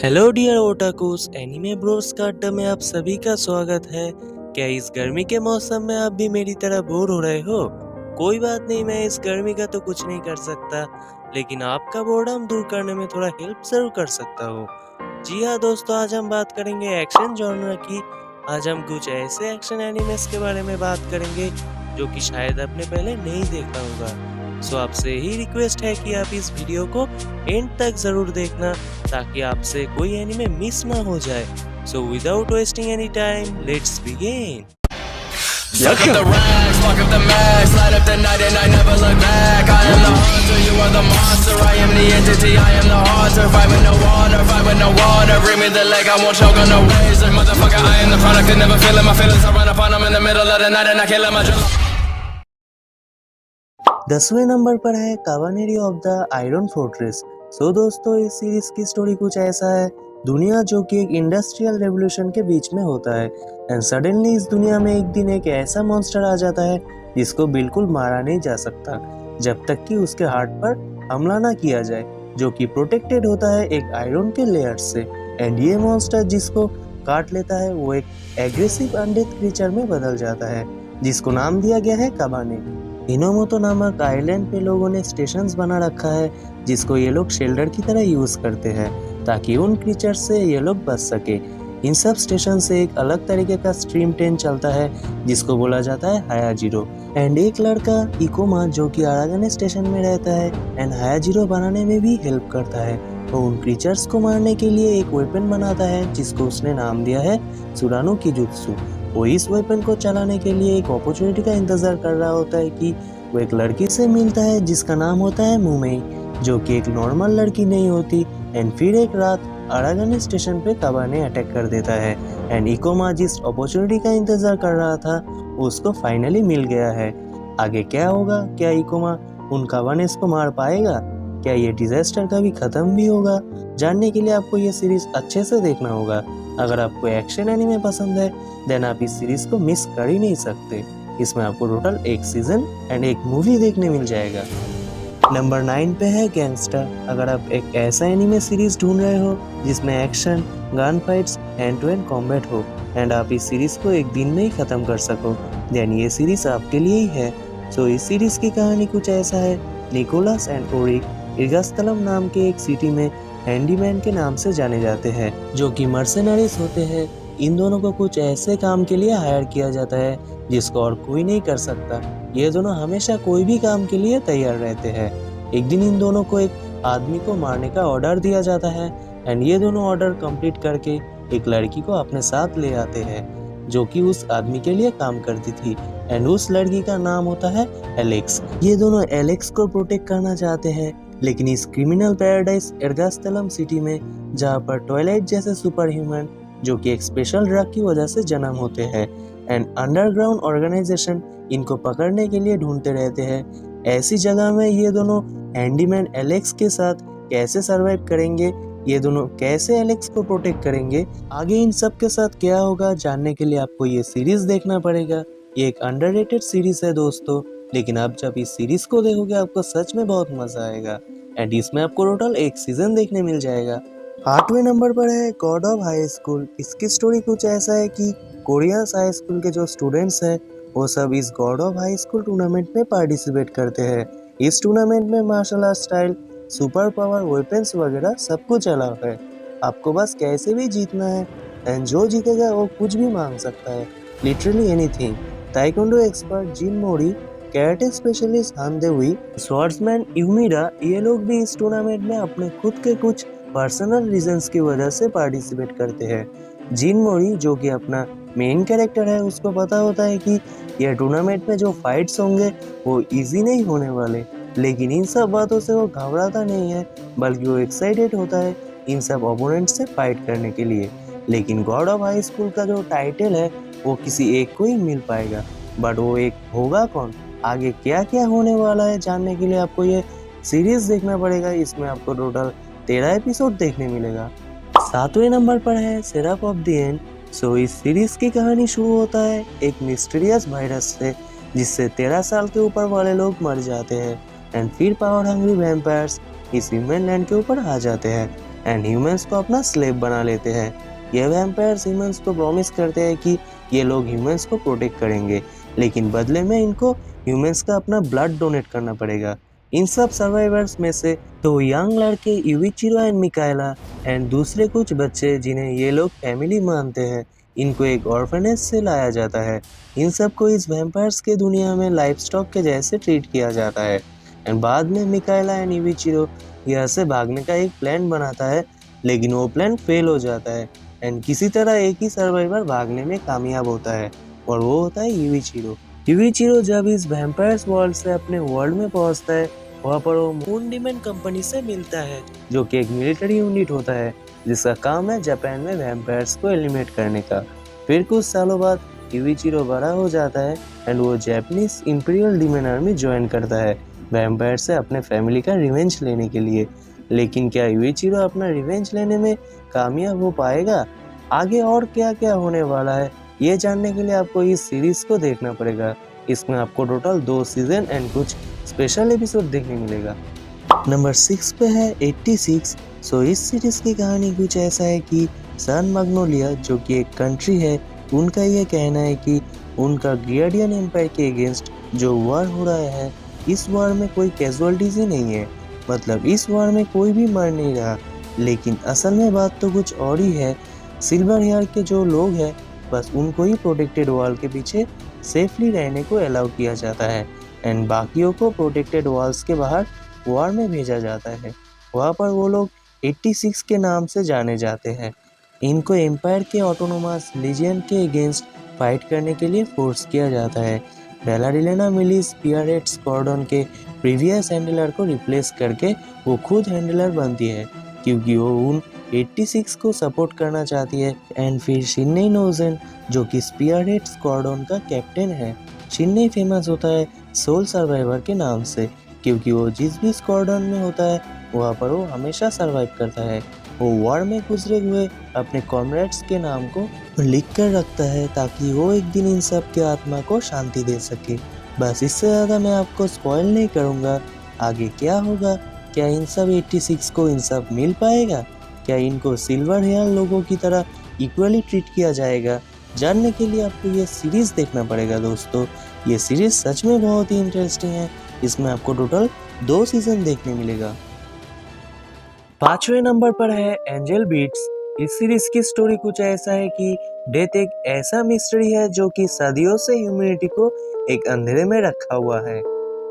Hello dear ओटाकुस, anime Bros का अड्डा में आप सभी का स्वागत है। क्या इस गर्मी के मौसम में आप भी मेरी तरह बोर हो रहे हो? कोई बात नहीं, मैं इस गर्मी का तो कुछ नहीं कर सकता, लेकिन आपका बोर्डम दूर करने में थोड़ा हेल्प जरूर कर सकता हूँ। जी हाँ दोस्तों, आज हम बात करेंगे एक्शन जॉनर की। आज हम कुछ ऐसे एक्शन एनिमेस के बारे में बात करेंगे जो कि शायद आपने पहले नहीं देखा होगा। सो आपसे ही रिक्वेस्ट है कि आप इस वीडियो को एंड तक जरूर देखना ताकि आपसे कोई एनीमे मिस ना हो जाए। So without wasting any time, let's begin. Suck up the rags, fuck up the max, light up the night and I never look back. I am the hunter, you are the monster. I am the entity, I am the haunter. Fight with no water, fight with no water. Bring me the leg, I won't choke on no razor. Motherfucker, I am the product, I never feeling my feelings. I run up on them in the middle of the night and I kill them. I drill 10वें number पर है कावानेरी of the iron fortress. सो दोस्तों, इस series की story कुछ ऐसा है। दुनिया जो कि एक इंडस्ट्रियल रेवोल्यूशन के बीच में होता है एंड सडनली इस दुनिया में एक दिन एक ऐसा मॉन्स्टर आ जाता है जिसको बिल्कुल मारा नहीं जा सकता जब तक कि उसके हार्ट पर हमला ना किया जाए, जो कि प्रोटेक्टेड होता है एक आयरन के लेयर से। एंड ये मॉन्स्टर जिसको काट लेता है वो एक एग्रेसिव अनडेथ क्रीचर में बदल जाता है जिसको नाम दिया गया है काबाने। हिनोमोतो नामक आइलैंड पे लोगों ने स्टेशंस बना रखा है जिसको ये लोग शेल्टर की तरह यूज करते हैं ताकि उन क्रीचर से ये लोग बच सके। इन सब स्टेशन से एक अलग तरीके का स्ट्रीम ट्रेन चलता है जिसको बोला जाता है हायाजीरो। एंड एक लड़का इकोमा जो कि अरागने स्टेशन में रहता है एंड हायाजीरो बनाने में भी हेल्प करता है। वो उन क्रीचर्स को मारने के लिए एक वेपन बनाता है जिसको उसने नाम दिया है सुरानो की जुत्सु। वो इस वेपन को चलाने के लिए एक अपॉर्चुनिटी का इंतजार कर रहा होता है कि वो एक लड़की से मिलता है जिसका नाम होता है मुमेई, जो कि एक नॉर्मल लड़की नहीं होती। एंड फिर एक रात अरागने स्टेशन पे काबाने अटैक कर देता है एंड इकोमा जिस अपॉर्चुनिटी का इंतजार कर रहा था उसको फाइनली मिल गया है। आगे क्या होगा? क्या इकोमा उन काबानेस को मार पाएगा? क्या ये डिजास्टर कभी खत्म भी होगा? जानने के लिए आपको ये सीरीज अच्छे से देखना होगा। अगर आपको एक्शन एनीमे पसंद है देन आप इस सीरीज को मिस कर ही नहीं सकते। इसमें आपको टोटल एक सीजन एंड एक मूवी देखने मिल जाएगा। नंबर 9 पे है गैंगस्टर। अगर आप एक ऐसा एनीमे सीरीज ढूंढ रहे हो जिसमें action, gun fights, hand to hand combat हो एंड आप इस सीरीज को एक दिन में ही खत्म कर सको देन ये सीरीज आपके लिए ही है। सो इस सीरीज की कहानी कुछ ऐसा है। निकोलस एंड ओरिक इर्गास्तलम नाम के एक सिटी में हैंडीमैन के नाम से जाने जाते हैं जो कि मर्सेनरीज होते हैं। इन दोनों को कुछ ऐसे काम के लिए हायर किया जाता है जिसको और कोई नहीं कर सकता। ये दोनों हमेशा कोई भी काम के लिए तैयार रहते हैं। एक दिन इन दोनों को एक आदमी को मारने का ऑर्डर दिया जाता है एंड ये दोनों ऑर्डर कंप्लीट करके एक लड़की को अपने साथ ले आते हैं जो कि उस आदमी के लिए काम करती थी एंड उस लड़की का नाम होता है एलेक्स। ये दोनों एलेक्स को प्रोटेक्ट करना चाहते हैं, लेकिन इस क्रिमिनल पैराडाइज एर्गास्तलम सिटी में जहाँ पर ट्वाइलाइट जैसे सुपर ह्यूमन जो कि एक स्पेशल ड्रग की वजह से जन्म होते हैं एंड अंडरग्राउंड ऑर्गेनाइजेशन इनको पकड़ने के लिए ढूंढते रहते हैं। ऐसी जगह में ये दोनों हैंडीमैन एलेक्स के साथ कैसे सरवाइव करेंगे, ये दोनों कैसे एलेक्स को प्रोटेक्ट करेंगे, आगे इन सब के साथ क्या होगा, जानने के लिए आपको ये सीरीज देखना पड़ेगा। ये एक अंडररेटेड सीरीज है दोस्तों, लेकिन आप जब इस सीरीज को देखोगे आपको सच में बहुत मजा आएगा एंड इसमें आपको टोटल एक सीजन देखने मिल जाएगा। 8वें नंबर पर है गॉड ऑफ हाई स्कूल। इसकी स्टोरी कुछ ऐसा है कि कोरियन हाई स्कूल के जो स्टूडेंट्स हैं वो सब इस god of high school tournament में पार्टिसिपेट करते हैं। इस टूर्नामेंट में martial art style, super power, weapons वगैरह सब कुछ अलाउ है। आपको बस कैसे भी जीतना है एंड जो जीतेगा वो कुछ भी मांग सकता है, लिटरली एनीथिंग। ताइक्वांडो एक्सपर्ट जिन मोरी, कैराटे स्पेशलिस्ट हान देवी, स्वॉर्ड्समैन यूमिरा, ये लोग भी इस टूर्नामेंट में अपने खुद के कुछ पर्सनल रीजंस की वजह से पार्टिसिपेट करते हैं। जिन मोरी जो कि अपना मेन कैरेक्टर है उसको पता होता है कि यह टूर्नामेंट में जो फाइट्स होंगे वो इजी नहीं होने वाले, लेकिन इन सब बातों से वो घबराता नहीं है बल्कि वो एक्साइटेड होता है इन सब ओपोनेंट से फाइट करने के लिए। लेकिन गॉड ऑफ हाई स्कूल का जो टाइटल है वो किसी एक को ही मिल पाएगा, बट वो एक होगा कौन, आगे क्या क्या होने वाला है, जानने के लिए आपको ये सीरीज देखना पड़ेगा। इसमें आपको टोटल 13 एपिसोड देखने मिलेगा। 7वें नंबर पर है सेराफ ऑफ द एंड। सो इस सीरीज की कहानी शुरू होता है एक मिस्टीरियस वायरस से जिससे 13 साल के ऊपर वाले लोग मर जाते हैं एंड फिर पावर हंग्री वैम्पायर्स इस ह्यूमन लैंड के ऊपर आ जाते हैं एंड ह्यूमंस को अपना स्लेव बना लेते हैं। ये वैम्पायर्स ह्यूमंस को प्रॉमिस करते हैं कि ये लोग ह्यूमंस को प्रोटेक्ट करेंगे, लेकिन बदले में इनको ह्यूमंस का अपना ब्लड डोनेट करना पड़ेगा। इन सब सर्वाइवर्स में से दो यंग लड़के यूइचिरो एंड मिकाएला एंड दूसरे कुछ बच्चे जिन्हें ये लोग फैमिली मानते हैं, इनको एक ऑर्फनेज से लाया जाता है। इन सबको इस वैम्पायर्स के दुनिया में लाइफ स्टॉक के जैसे ट्रीट किया जाता है। एंड बाद में मिकाएला एंड यूइचिरो यहाँ से भागने का एक प्लान बनाता है, लेकिन वो प्लान फेल हो जाता है एंड किसी तरह एक ही सर्वाइवर भागने में कामयाब होता है और वो होता है यूइचिरो। यूइचिरो जब इस वैम्पायर्स वर्ल्ड से अपने वर्ल्ड में पहुंचता है, वहाँ पर वो मून डिमन कंपनी से मिलता है, जो कि एक मिलिट्री यूनिट होता है जिसका काम है जापान में वैम्पायर्स को एलिमिनेट करने का। फिर कुछ सालों बाद यूइचिरो बड़ा हो जाता है एंड वो Japanese imperial demon army join करता है वैम्पायर से अपने फैमिली का रिवेंज लेने के लिए। लेकिन क्या यूइचिरो अपना रिवेंज लेने में कामयाब हो पाएगा? आगे और क्या क्या होने वाला है, ये जानने के लिए आपको इस सीरीज को देखना पड़ेगा। इसमें आपको टोटल 2 सीजन एंड कुछ स्पेशल एपिसोड देखने मिलेगा। नंबर 6 पे है 86। सो इस सीरीज की कहानी कुछ ऐसा है कि सान मैग्नोलिया, जो कि एक कंट्री है, उनका ये कहना है कि उनका गियार्डियन एम्पायर के अगेंस्ट जो वॉर हो रहा है, इस वॉर में कोई कैजुअलिटीज ही नहीं है, मतलब इस वॉर में कोई भी मर नहीं रहा। लेकिन असल में बात तो कुछ और ही है। सिल्वर हेयर के जो लोग हैं, बस उनको ही प्रोटेक्टेड वॉल के पीछे सेफली रहने को अलाउ किया जाता है एंड बाकियों को प्रोटेक्टेड वॉल्स के बाहर वॉर में भेजा जाता है। वहाँ पर वो लोग 86 के नाम से जाने जाते हैं। इनको एम्पायर के ऑटोनोमस लीजियन के अगेंस्ट फाइट करने के लिए फोर्स किया जाता है। बेलारिलेना मिली स्पीयरहेड स्क्वाड्रन के प्रीवियस हैंडलर को रिप्लेस करके वो खुद हैंडलर बनती है, क्योंकि वो उन 86 को सपोर्ट करना चाहती है। एंड फिर शिन्नेई नोज़ेन, जो कि स्पीयरहेड स्क्वाड्रन का कैप्टन है। शिन्नेई फेमस होता है सोल सर्वाइवर के नाम से, क्योंकि वो जिस भी स्क्वाड्रन में होता है वहाँ पर वो हमेशा सर्वाइव करता है। वो वॉर में गुजरे हुए अपने कॉमरेड्स के नाम को लिख कर रखता है ताकि वो एक दिन इन सब के आत्मा को शांति दे सके। बस इससे ज़्यादा मैं आपको स्पॉइल नहीं करूँगा। आगे क्या होगा, क्या इन सब 86 को इन सब मिल पाएगा, क्या इनको सिल्वर हेयर लोगों की तरह इक्वली ट्रीट किया जाएगा, जानने के लिए आपको ये सीरीज़ देखना पड़ेगा दोस्तों। ये सीरीज़ सच में बहुत ही इंटरेस्टिंग है। इसमें आपको टोटल 2 सीजन देखने मिलेगा। 5वें नंबर पर है एंजल बीट्स। इस सीरीज की स्टोरी कुछ ऐसा है कि डेथ एक ऐसा मिस्ट्री है जो कि सदियों से ह्यूमैनिटी को एक अंधेरे में रखा हुआ है।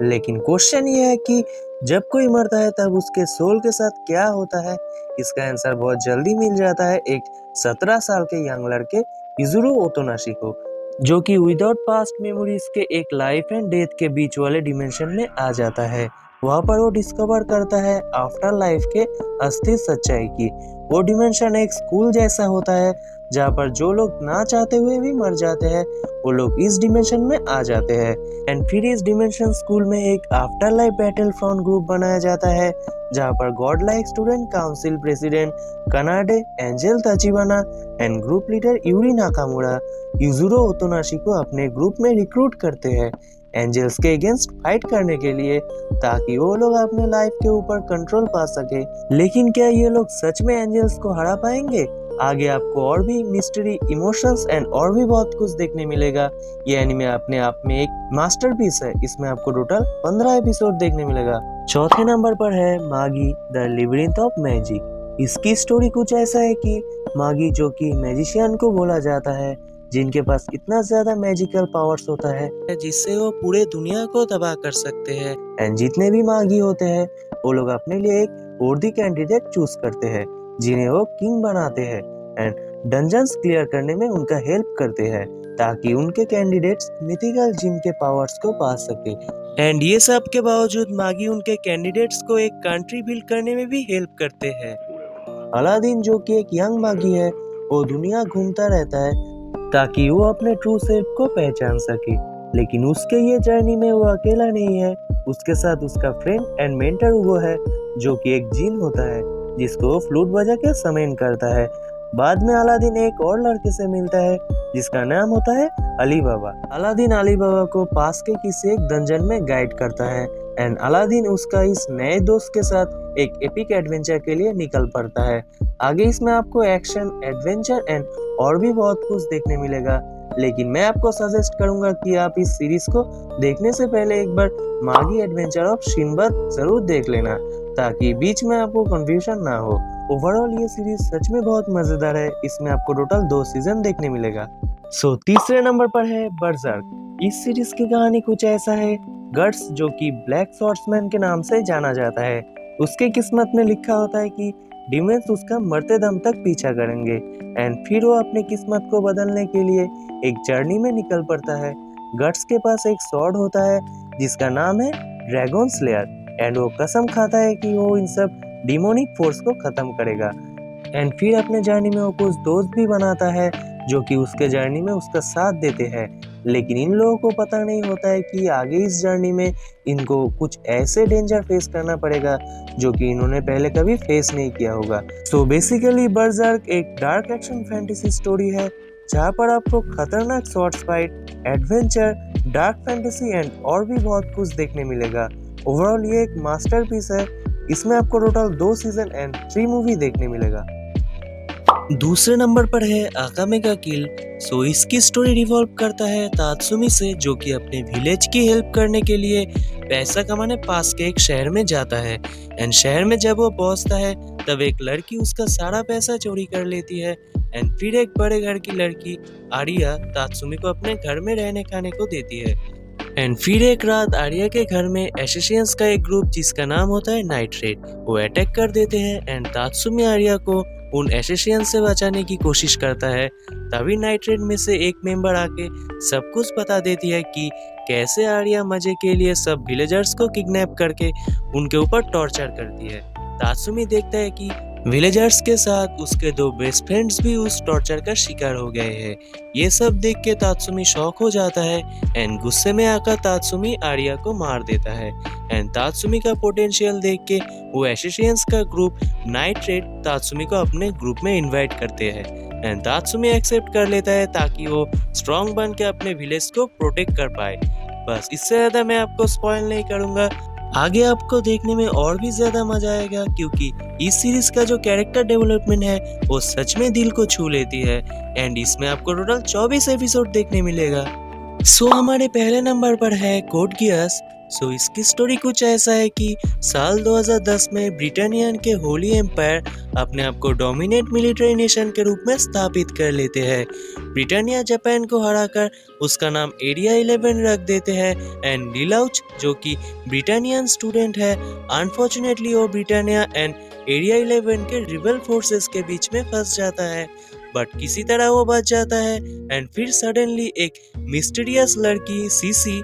लेकिन क्वेश्चन ये है कि जब कोई मरता है तब उसके सोल के साथ क्या होता है। इसका आंसर बहुत जल्दी मिल जाता है एक 17 साल के यंग लड़के इजुरो ओतोनाशी को, जो कि विदाउट पास्ट मेमोरीज के एक लाइफ एंड डेथ के बीच वाले डिमेंशन में आ जाता है। वहाँ पर वो डिस्कवर करता है आफ्टर लाइफ के अस्थिर सच्चाई की। वो डिमेंशन एक स्कूल जैसा होता है जहाँ पर जो लोग ना चाहते हुए भी मर जाते हैं वो लोग इस डिमेंशन में आ जाते हैं। एंड फिर इस डिमेंशन स्कूल में एक after life battle front group बनाया जाता है जहाँ पर god like student council president Kanade Angel Tachibana and group leader Yuri Nakamura Yuzuru Otonashi को अपने ग्रुप में रिक्रूट करते हैं एंजल्स के अगेंस्ट फाइट करने के लिए, ताकि वो लोग अपने लाइफ के ऊपर कंट्रोल पा सके। लेकिन क्या ये लोग सच में एंजल्स को हरा पाएंगे? आगे आपको और भी मिस्ट्री, इमोशंस एंड और भी बहुत कुछ देखने मिलेगा। ये एनिमे अपने आप में एक मास्टरपीस है। इसमें आपको टोटल 15 एपिसोड देखने मिलेगा। चौथे नंबर पर है मागी द लिबिरिंथ ऑफ मैजिक। इसकी स्टोरी कुछ ऐसा है कि मागी, जो कि मैजिशियन को बोला जाता है, जिनके पास इतना ज्यादा मैजिकल पावर्स होता है जिससे वो पूरे दुनिया को तबाह कर सकते हैं। एंड जितने भी मागी होते हैं वो लोग अपने लिए एक वर्दी कैंडिडेट चूज करते हैं जिन्हें वो किंग बनाते हैं एंड डंजन्स क्लियर करने में उनका हेल्प करते हैं ताकि उनके कैंडिडेट्स मिथिकल जिन के पावर्स को पा सके। एंड ये सब के बावजूद मागी उनके कैंडिडेट्स को एक कंट्री बिल्ड करने में भी हेल्प करते हैं। अलादीन, जो कि एक यंग मागी है, वो दुनिया घूमता रहता है ताकि वो अपने ट्रू सेल्फ को पहचान सके। लेकिन उसके ये जर्नी में वो अकेला नहीं है, उसके साथ उसका फ्रेंड एंड मेंटर वो है, जो कि एक जिन होता है जिसको वो फ्लूट बजा के समेन करता है। बाद में अलादीन एक और लड़के से मिलता है जिसका नाम होता है अली बाबा। अलादीन अली बाबा को पास के किसी एक डंजन में गाइड करता है एंड अलादीन उसका इस नए दोस्त के साथ एक एपिक एडवेंचर के लिए निकल पड़ता है। आगे इसमें आपको एक्शन, एडवेंचर एंड और भी बहुत कुछ देखने मिलेगा, लेकिन मैं आपको सजेस्ट करूंगा कि आप इस सीरीज को देखने से पहले एक बार मागी एडवेंचर ऑफ शिनबद जरूर देख लेना, ताकि बीच में आपको कंफ्यूजन ना हो। ओवरऑल ये सीरीज सच में बहुत मजेदार है। इसमें आपको टोटल 2 सीजन देखने मिलेगा। तीसरे नंबर पर है बर्जर्क। इस सीरीज की कहानी कुछ ऐसा है, गट्स जो कि ब्लैक स्वॉर्ड्समैन के नाम से जाना जाता है, उसके किस्मत में लिखा होता है कि डिमंस उसका मरते दम तक पीछा करेंगे एंड फिर वो अपनी किस्मत को बदलने के लिए एक जर्नी में निकल पड़ता है। गट्स के पास एक स्वॉर्ड होता है जिसका नाम है ड्रैगन स्लेयर एंड वो कसम खाता है कि वो इन सब डिमोनिक फोर्स को खत्म करेगा। एंड फिर अपने जर्नी में वो कुछ दोस्त भी बनाता है जो कि उसके जर्नी में उसका साथ देते हैं, लेकिन इन लोगों को पता नहीं होता है कि आगे इस जर्नी में इनको कुछ ऐसे डेंजर फेस करना पड़ेगा जो कि इन्होंने पहले कभी फेस नहीं किया होगा। बेसिकली बर्जर्क एक डार्क एक्शन फैंटेसी स्टोरी है जहाँ पर आपको खतरनाक swords fight, adventure, dark fantasy and और भी बहुत कुछ देखने मिलेगा। ओवरऑल ये एक मास्टरपीस है। इसमें आपको टोटल 2 सीजन एंड 3 मूवी देखने मिलेगा। दूसरे नंबर पर है आकामे का किल। इसकी स्टोरी रिवॉल्व करता है तात्सुमी से, जो कि अपने विलेज की हेल्प करने के लिए पैसा कमाने पास के एक शहर में जाता है। एंड शहर में जब वो पहुंचता है तब एक लड़की उसका सारा पैसा चोरी कर लेती है एंड फिर एक बड़े घर की लड़की आर्या तात्सुमी को अपने घर में रहने खाने को देती है। एंड फिर एक रात आर्या के घर में एसेसियंस का एक ग्रुप जिसका नाम होता है नाइट रेड, वो अटैक कर देते हैं एंड तात्सुमी आर्या को उन एसेसियंस से बचाने की कोशिश करता है। तभी नाइट रेड में से एक मेंबर आके सब कुछ बता देती है कि कैसे आर्या मजे के लिए सब विलेजर्स को किडनैप करके उनके ऊपर टॉर्चर करती है। तात्सुमी देखता है कि विलेजर्स के साथ उसके 2 बेस्ट फ्रेंड्स भी उस टॉर्चर का शिकार हो गए हैं। ये सब देख के तात्सुमी शॉक हो जाता है एंड गुस्से में आकर तात्सुमी आर्या को मार देता है। एंड तात्सुमी का पोटेंशियल देख के वो एसेसियंस का ग्रुप नाइट रेड तात्सुमी को अपने ग्रुप में इनवाइट करते हैं एंड तात्सुमी एक्सेप्ट कर लेता है ताकि वो स्ट्रॉन्ग बन के अपने विलेज को प्रोटेक्ट कर पाए। बस इससे ज्यादा मैं आपको स्पॉइल नहीं करूंगा, आगे आपको देखने में और भी ज्यादा मजा आएगा क्योंकि इस सीरीज का जो कैरेक्टर डेवलपमेंट है वो सच में दिल को छू लेती है एंड इसमें आपको टोटल 24 एपिसोड देखने मिलेगा। हमारे पहले नंबर पर है कोड गियस। इसकी स्टोरी कुछ ऐसा है कि साल 2010 में ब्रिटानियन के होली एम्पायर अपने आप को डोमिनेट मिलिट्री नेशन के रूप में स्थापित कर लेते हैं। ब्रिटानिया जापान को हराकर उसका नाम एरिया 11 रख देते हैं एंड लिलाउच जो कि ब्रिटानियन स्टूडेंट है, अनफॉर्चुनेटली वो ब्रिटानिया एंड एरिया 11 के रिबल फोर्सेस के बीच में फंस जाता है, बट किसी तरह वो बच जाता है। एंड फिर सडनली एक मिस्टीरियस लड़की सीसी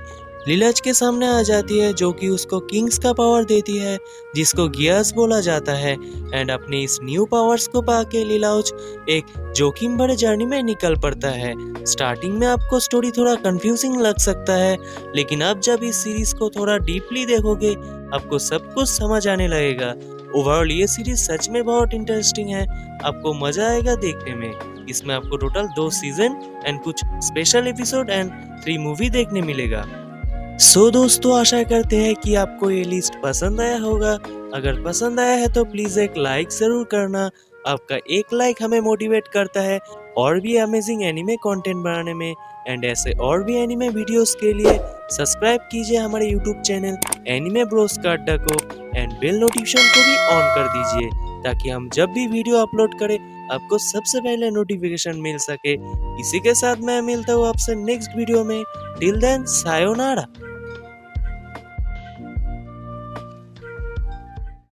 लिलाच के सामने आ जाती है जो कि उसको किंग्स का पावर देती है जिसको गियर्स बोला जाता है। एंड अपने इस न्यू पावर्स को पाके लिलाच एक जोखिम भरे जर्नी में निकल पड़ता है। स्टार्टिंग में आपको स्टोरी थोड़ा कंफ्यूजिंग लग सकता है, लेकिन अब जब इस सीरीज को थोड़ा डीपली देखोगे आपको सब कुछ समझ आने लगेगा। ओवरऑल ये सीरीज सच में बहुत इंटरेस्टिंग है, आपको मजा आएगा देखने में। इसमें आपको टोटल 2 सीजन एंड कुछ स्पेशल एपिसोड एंड 3 मूवी देखने मिलेगा। दोस्तों आशा करते हैं कि आपको ये लिस्ट पसंद आया होगा। अगर पसंद आया है तो प्लीज एक लाइक जरूर करना। आपका एक लाइक हमें मोटिवेट करता है और भी अमेजिंग एनिमे कंटेंट बनाने में। एंड ऐसे और भी एनिमे वीडियोस के लिए सब्सक्राइब कीजिए हमारे यूट्यूब चैनल एनिमे ब्रोस का अड्डा को एंड बेल नोटिफिकेशन को भी ऑन कर दीजिए ताकि हम जब भी वीडियो अपलोड करें आपको सबसे पहले नोटिफिकेशन मिल सके। इसी के साथ मैं मिलता हूँ आपसे नेक्स्ट वीडियो में। Till then sayonara.